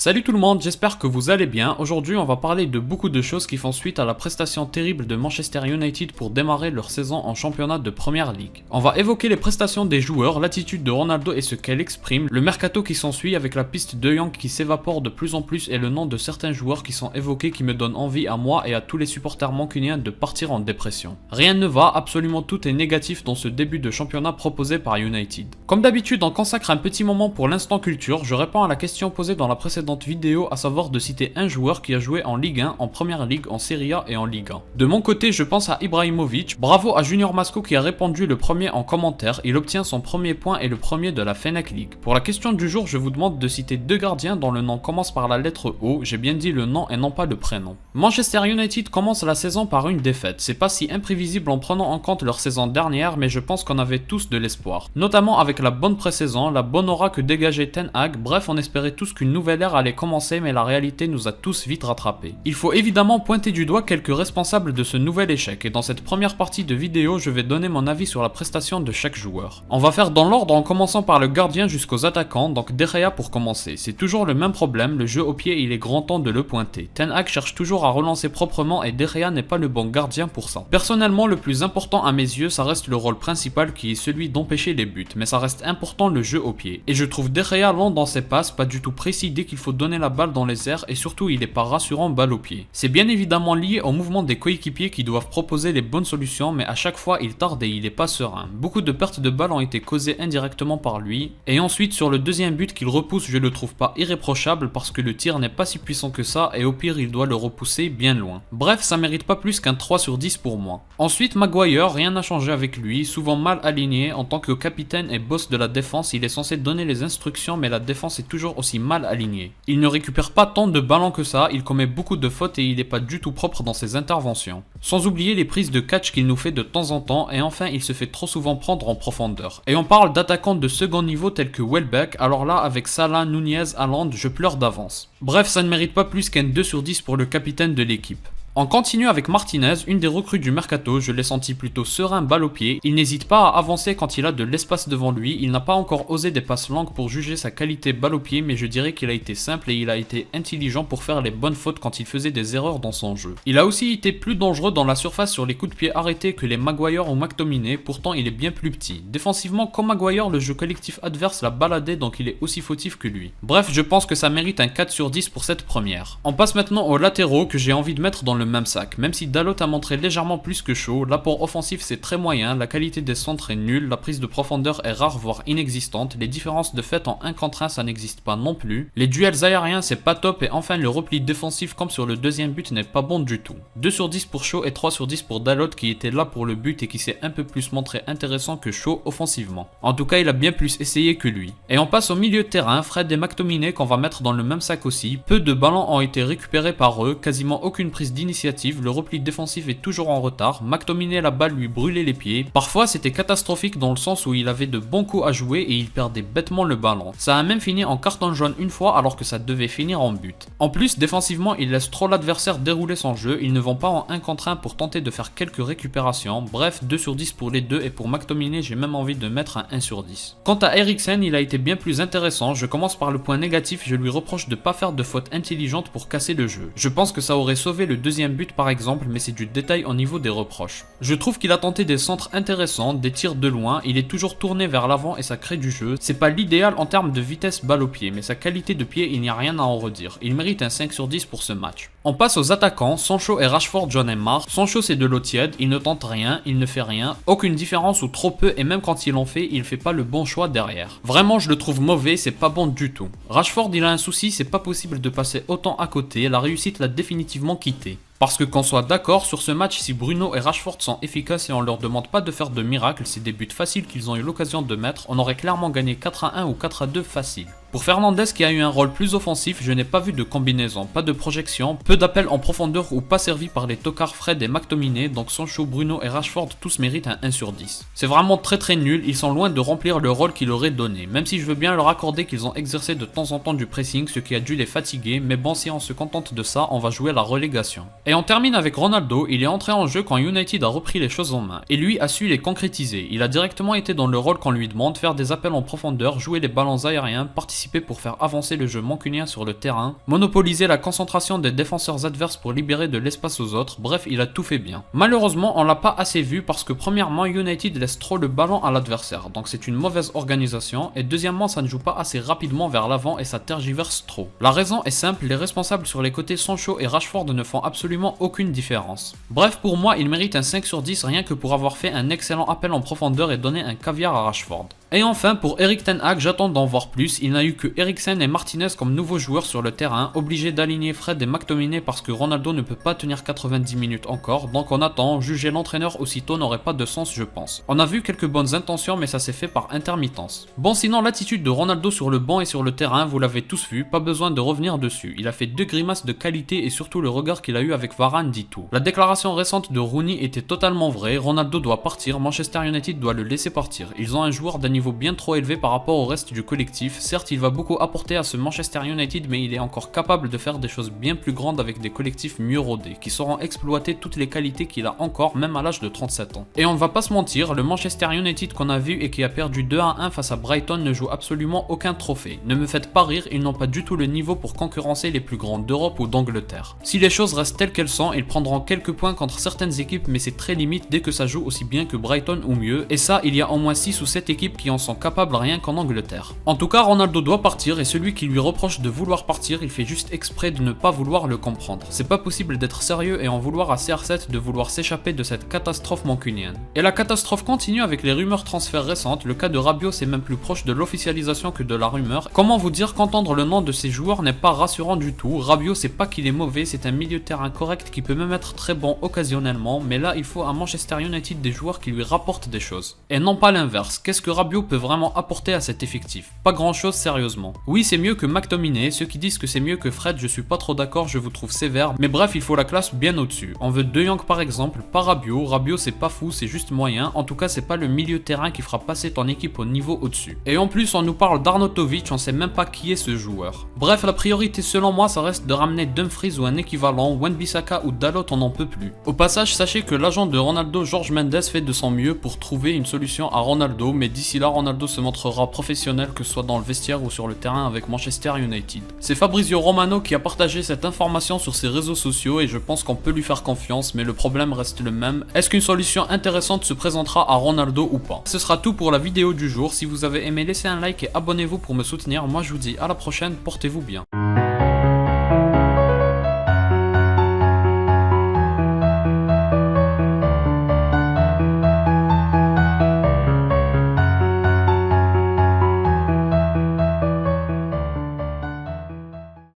Salut tout le monde, j'espère que vous allez bien. Aujourd'hui on va parler de beaucoup de choses qui font suite à la prestation terrible de Manchester United pour démarrer leur saison en championnat de Premier League. On va évoquer les prestations des joueurs, l'attitude de Ronaldo et ce qu'elle exprime, le mercato qui s'ensuit avec la piste de Young qui s'évapore de plus en plus et le nom de certains joueurs qui sont évoqués qui me donnent envie à moi et à tous les supporters mancuniens de partir en dépression. Rien ne va, absolument tout est négatif dans ce début de championnat proposé par United. Comme d'habitude on consacre un petit moment pour l'instant culture, je réponds à la question posée dans la précédente vidéo, à savoir de citer un joueur qui a joué en Ligue 1, en Première Ligue, en Serie A et en Ligue 1. De mon côté, je pense à Ibrahimovic. Bravo à Junior Masco qui a répondu le premier en commentaire. Il obtient son premier point et le premier de la Fennec League. Pour la question du jour, je vous demande de citer deux gardiens dont le nom commence par la lettre O. J'ai bien dit le nom et non pas le prénom. Manchester United commence la saison par une défaite. C'est pas si imprévisible en prenant en compte leur saison dernière, mais je pense qu'on avait tous de l'espoir. Notamment avec la bonne pré-saison, la bonne aura que dégageait Ten Hag. Bref, on espérait tous qu'une nouvelle ère allait commencer, mais la réalité nous a tous vite rattrapés. Il faut évidemment pointer du doigt quelques responsables de ce nouvel échec, et dans cette première partie de vidéo, je vais donner mon avis sur la prestation de chaque joueur. On va faire dans l'ordre en commençant par le gardien jusqu'aux attaquants, donc De Gea pour commencer. C'est toujours le même problème, le jeu au pied, il est grand temps de le pointer. Ten Hag cherche toujours à relancer proprement et De Gea n'est pas le bon gardien pour ça. Personnellement, le plus important à mes yeux, ça reste le rôle principal qui est celui d'empêcher les buts, mais ça reste important le jeu au pied. Et je trouve De Gea lent dans ses passes, pas du tout précis dès qu'il faut donner la balle dans les airs et surtout il est pas rassurant balle au pied. C'est bien évidemment lié au mouvement des coéquipiers qui doivent proposer les bonnes solutions, mais à chaque fois il tarde et il est pas serein. Beaucoup de pertes de balles ont été causées indirectement par lui. Et ensuite sur le deuxième but qu'il repousse, je le trouve pas irréprochable parce que le tir n'est pas si puissant que ça et au pire il doit le repousser bien loin. Bref, ça mérite pas plus qu'un 3 sur 10 pour moi. Ensuite Maguire, rien n'a changé avec lui, souvent mal aligné. En tant que capitaine et boss de la défense, il est censé donner les instructions mais la défense est toujours aussi mal alignée. Il ne récupère pas tant de ballons que ça, il commet beaucoup de fautes et il n'est pas du tout propre dans ses interventions. Sans oublier les prises de catch qu'il nous fait de temps en temps et enfin il se fait trop souvent prendre en profondeur. Et on parle d'attaquants de second niveau tels que Welbeck, alors là avec Salah, Nunez, Haaland, je pleure d'avance. Bref, ça ne mérite pas plus qu'un 2 sur 10 pour le capitaine de l'équipe. On continue avec Martinez, une des recrues du mercato, je l'ai senti plutôt serein balle au pied, il n'hésite pas à avancer quand il a de l'espace devant lui, il n'a pas encore osé des passes longues pour juger sa qualité balle au pied, mais je dirais qu'il a été simple et il a été intelligent pour faire les bonnes fautes quand il faisait des erreurs dans son jeu. Il a aussi été plus dangereux dans la surface sur les coups de pied arrêtés que les Maguire ou McTominay, pourtant il est bien plus petit. Défensivement, comme Maguire, le jeu collectif adverse l'a baladé donc il est aussi fautif que lui. Bref, je pense que ça mérite un 4 sur 10 pour cette première. On passe maintenant aux latéraux que j'ai envie de mettre dans le même sac. Même si Dalot a montré légèrement plus que chaud, l'apport offensif c'est très moyen, la qualité des centres est nulle, la prise de profondeur est rare voire inexistante, les différences de fait en 1 contre 1 ça n'existe pas non plus, les duels aériens c'est pas top et enfin le repli défensif comme sur le deuxième but n'est pas bon du tout. 2 sur 10 pour Shaw et 3 sur 10 pour Dalot qui était là pour le but et qui s'est un peu plus montré intéressant que Shaw offensivement. En tout cas il a bien plus essayé que lui. Et on passe au milieu de terrain, Fred et McTominay qu'on va mettre dans le même sac aussi, peu de ballons ont été récupérés par eux, quasiment aucune prise d'initiative, le repli défensif est toujours en retard, McTominay la balle lui brûlait les pieds, parfois c'était catastrophique dans le sens où il avait de bons coups à jouer et il perdait bêtement le ballon. Ça a même fini en carton jaune une fois alors que ça devait finir en but. En plus défensivement il laisse trop l'adversaire dérouler son jeu, ils ne vont pas en 1 contre 1 pour tenter de faire quelques récupérations, bref 2 sur 10 pour les deux et pour McTominay j'ai même envie de mettre un 1 sur 10. Quant à Eriksen il a été bien plus intéressant, je commence par le point négatif, je lui reproche de pas faire de fautes intelligentes pour casser le jeu. Je pense que ça aurait sauvé le deuxième but par exemple, mais c'est du détail au niveau des reproches. Je trouve qu'il a tenté des centres intéressants, des tirs de loin, il est toujours tourné vers l'avant et ça crée du jeu. C'est pas l'idéal en termes de vitesse balle au pied, mais sa qualité de pied il n'y a rien à en redire. Il mérite un 5 sur 10 pour ce match. On passe aux attaquants, Sancho et Rashford j'en ai marre. Sancho c'est de l'eau tiède, il ne tente rien, il ne fait rien, aucune différence ou trop peu et même quand il en fait, il fait pas le bon choix derrière. Vraiment je le trouve mauvais, c'est pas bon du tout. Rashford il a un souci, c'est pas possible de passer autant à côté, la réussite l'a définitivement quitté. Parce que qu'on soit d'accord sur ce match, si Bruno et Rashford sont efficaces et on leur demande pas de faire de miracles, c'est des buts faciles qu'ils ont eu l'occasion de mettre, on aurait clairement gagné 4-1 ou 4-2 facile. Pour Fernandez qui a eu un rôle plus offensif, je n'ai pas vu de combinaison, pas de projection, peu d'appels en profondeur ou pas servis par les tocards Fred et McTominay, donc Sancho, Bruno et Rashford tous méritent un 1 sur 10. C'est vraiment très nul, ils sont loin de remplir le rôle qu'ils auraient donné, même si je veux bien leur accorder qu'ils ont exercé de temps en temps du pressing, ce qui a dû les fatiguer, mais bon si on se contente de ça, on va jouer la relégation. Et on termine avec Ronaldo, il est entré en jeu quand United a repris les choses en main, et lui a su les concrétiser, il a directement été dans le rôle qu'on lui demande, faire des appels en profondeur, jouer les ballons aériens, participer anticiper pour faire avancer le jeu mancunien sur le terrain, monopoliser la concentration des défenseurs adverses pour libérer de l'espace aux autres, bref il a tout fait bien. Malheureusement on l'a pas assez vu parce que premièrement United laisse trop le ballon à l'adversaire, donc c'est une mauvaise organisation, et deuxièmement ça ne joue pas assez rapidement vers l'avant et ça tergiverse trop. La raison est simple, les responsables sur les côtés Sancho et Rashford ne font absolument aucune différence. Bref, pour moi il mérite un 5 sur 10 rien que pour avoir fait un excellent appel en profondeur et donné un caviar à Rashford. Et enfin, pour Erik ten Hag, j'attends d'en voir plus. Il n'a eu que Eriksen et Martinez comme nouveaux joueurs sur le terrain, obligé d'aligner Fred et McTominay parce que Ronaldo ne peut pas tenir 90 minutes encore, donc on attend, juger l'entraîneur aussitôt n'aurait pas de sens je pense. On a vu quelques bonnes intentions mais ça s'est fait par intermittence. Bon sinon l'attitude de Ronaldo sur le banc et sur le terrain, vous l'avez tous vu, pas besoin de revenir dessus. Il a fait 2 grimaces de qualité et surtout le regard qu'il a eu avec Varane dit tout. La déclaration récente de Rooney était totalement vraie, Ronaldo doit partir, Manchester United doit le laisser partir. Ils ont un joueur d'un niveau bien trop élevé par rapport au reste du collectif. Certes, il va beaucoup apporter à ce Manchester United, mais il est encore capable de faire des choses bien plus grandes avec des collectifs mieux rodés, qui sauront exploiter toutes les qualités qu'il a encore, même à l'âge de 37 ans. Et on ne va pas se mentir, le Manchester United qu'on a vu et qui a perdu 2-1 face à Brighton ne joue absolument aucun trophée. Ne me faites pas rire, ils n'ont pas du tout le niveau pour concurrencer les plus grands d'Europe ou d'Angleterre. Si les choses restent telles qu'elles sont, ils prendront quelques points contre certaines équipes, mais c'est très limite dès que ça joue aussi bien que Brighton ou mieux, et ça, il y a au moins 6 ou 7 équipes qui en sont capables rien qu'en Angleterre. En tout cas, Ronaldo doit partir et celui qui lui reproche de vouloir partir, il fait juste exprès de ne pas vouloir le comprendre. C'est pas possible d'être sérieux et en vouloir à CR7 de vouloir s'échapper de cette catastrophe mancunienne. Et la catastrophe continue avec les rumeurs transferts récentes, le cas de Rabiot c'est même plus proche de l'officialisation que de la rumeur. Comment vous dire qu'entendre le nom de ces joueurs n'est pas rassurant du tout. Rabiot c'est pas qu'il est mauvais, c'est un milieu de terrain correct qui peut même être très bon occasionnellement, mais là il faut à Manchester United des joueurs qui lui rapportent des choses. Et non pas l'inverse. Qu'est-ce que Rabiot peut vraiment apporter à cet effectif? Pas grand chose sérieusement. Oui c'est mieux que McTominay, ceux qui disent que c'est mieux que Fred je suis pas trop d'accord, je vous trouve sévère, mais bref il faut la classe bien au-dessus. On veut De Jong par exemple, pas Rabiot, Rabiot c'est pas fou, c'est juste moyen, en tout cas c'est pas le milieu de terrain qui fera passer ton équipe au niveau au-dessus. Et en plus on nous parle d'Arnautovic, on sait même pas qui est ce joueur. Bref la priorité selon moi ça reste de ramener Dumfries ou un équivalent, Wan-Bissaka ou Dalot on n'en peut plus. Au passage sachez que l'agent de Ronaldo Jorge Mendes fait de son mieux pour trouver une solution à Ronaldo, mais d'ici là Ronaldo se montrera professionnel que ce soit dans le vestiaire ou sur le terrain avec Manchester United. C'est Fabrizio Romano qui a partagé cette information sur ses réseaux sociaux et je pense qu'on peut lui faire confiance, mais le problème reste le même. Est-ce qu'une solution intéressante se présentera à Ronaldo ou pas? Ce sera tout pour la vidéo du jour. Si vous avez aimé, laissez un like et abonnez-vous pour me soutenir. Moi je vous dis à la prochaine, portez-vous bien.